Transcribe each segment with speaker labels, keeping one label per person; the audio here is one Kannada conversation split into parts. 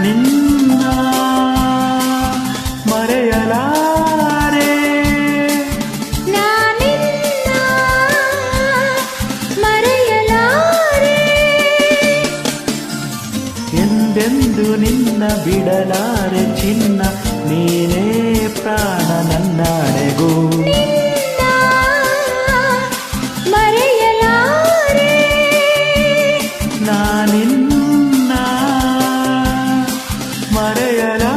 Speaker 1: ನಿನ್ನ ಮರೆಯಲಾರೆ
Speaker 2: ನಾನಿನ್ನ ಮರೆಯಲಾರೆ
Speaker 1: ಎಂದೆಂದು ನಿನ್ನ ಬಿಡಲಾರೆ ಚಿನ್ನ ನೀನೇ ಪ್ರಾಣ ನನ್ನಾಣೆಗೂ
Speaker 2: ಮರೆಯಲಾರೆ
Speaker 1: ನಾನಿನ್ನ ಮರೆಯಲಾರೆ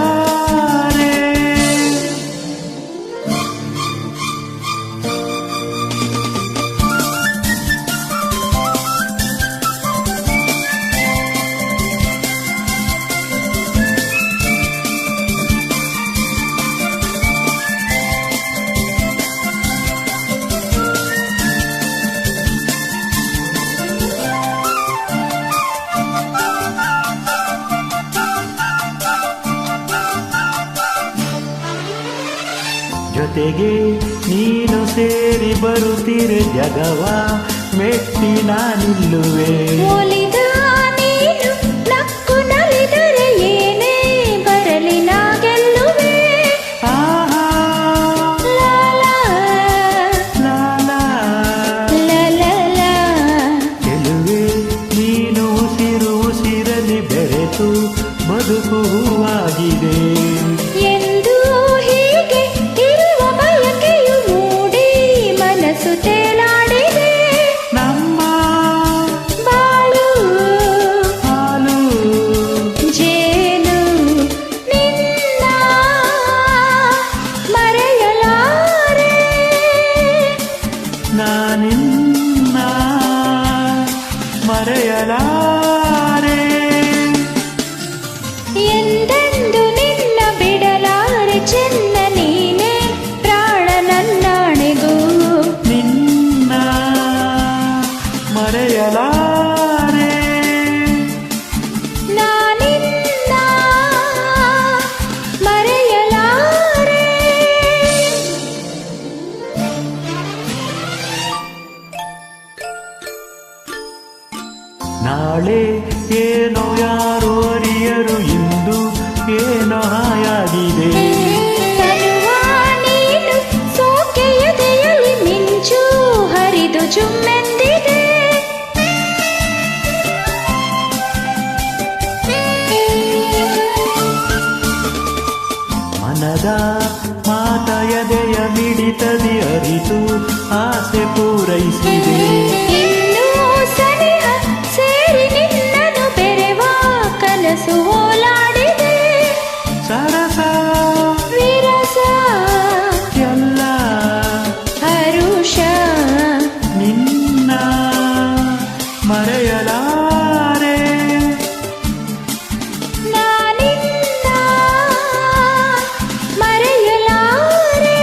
Speaker 1: ಜೊತೆಗೆ ನೀನು ಸೇರಿ ಬರುತ್ತಿರೆ ಜಗವ ಮೆಟ್ಟಿ ನಾನಿಲ್ಲುವೆ
Speaker 2: ಒಲಿದ ನೀನು ನಕ್ಕು ನಲಿದರೆ ಏನೇ ಬರಲಿ ನಾ ಗೆಲ್ಲುವೆ
Speaker 1: ಆಹಾ
Speaker 2: ಲಾಲಾ
Speaker 1: ಲಾಲಾ
Speaker 2: ಲಲಲ
Speaker 1: ಗೆಲುವೆ ನೀನು ಉಸಿರಲಿ ಬೆರೆತು ಬದುಕು ಹೂವಾಗಿದೆ
Speaker 2: ಎಂದು ಹೀಗೆ ಇರುವ ಬಯಕೆಯು ಮೂಡಿ ಮನಸ್ಸು ತೇಲಾಡಿದೆ
Speaker 1: ನಮ್ಮ
Speaker 2: ಬಾಳು
Speaker 1: ಹಾಲು
Speaker 2: ಜೇನು ನಿನ್ನ ಮರೆಯಲಾರೆ
Speaker 1: ನಾನಿನ್ನ ಮರೆಯಲಾರೆ
Speaker 2: ಎಂದೆಂದು ನಿನ್ನ ಬಿಡಲಾರೆ ಚೆನ್ನ ನೀನೇ ಪ್ರಾಣ ನನ್ನಾಣೆಗೂ
Speaker 1: ನಿನ್ನ ಮರೆಯಲಾರೆ
Speaker 2: ನಾನಿನ್ನ ಮರೆಯಲಾರೆ
Speaker 1: ನಾಳೆ ಏನೋ ಯಾರು ಅರಿಯರು ಇಂದು ಏನೋ ಹಾಯಾಗಿದೆ
Speaker 2: ತರುವ ನೀನು ಸೋಕೆ ಎದೆಯಲ್ಲಿ ಮಿಂಚು ಹರಿದು ಚುಮ್ಮೆಂದಿದೆ
Speaker 1: ಮನದ ಮಾತ ಎದೆಯ ಮಿಡಿತದಿ ಅರಿತು ಆಸೆ ಪೂರೈಸಿದೆ
Speaker 2: ಇನ್ನೂ ಸನಿಹ ಸೇರಿ ನಿನ್ನನ್ನು ಬೆರೆವ ಕನಸು ಓಲಾಡಿದೆ
Speaker 1: ಸರಸ
Speaker 2: ವಿರಸ
Speaker 1: ಎಲ್ಲ
Speaker 2: ಹರುಷ
Speaker 1: ನಿನ್ನ ಮರೆಯಲಾರೆ
Speaker 2: ನಾನಿನ್ನ ಮರೆಯಲಾರೆ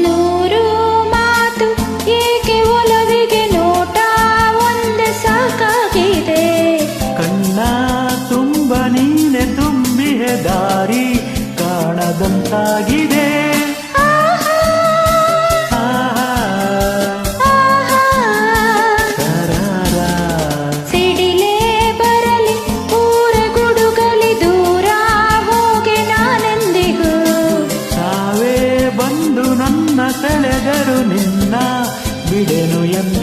Speaker 2: ನೂರು ಮಾತು ಏಕೆ ಒಲವಿಗೆ ನೋಟ ಒಂದೇ ಸಾಕಾಗಿದೆ
Speaker 1: ಕಣ್ಣ ತುಂಬ ನೀನೆ ತುಂಬಿಹೆ ದಾರಿ ಕಾಣದಂತಾಗಿದೆ
Speaker 2: ಆಹಾ
Speaker 1: ಆಹಾ
Speaker 2: ಆಹಾ
Speaker 1: ಸರರ
Speaker 2: ಸಿಡಿಲೇ ಬರಲಿ ಊರ ಗುಡುಗಲಿ ದೂರ ಹೋಗೆ ನಾನೆಂದಿಗೂ
Speaker 1: ಸಾವೇ ಬಂದು ನನ್ನ ಸೆಳೆದರು ನಿನ್ನ ಬಿಡೆನು ಎಂದ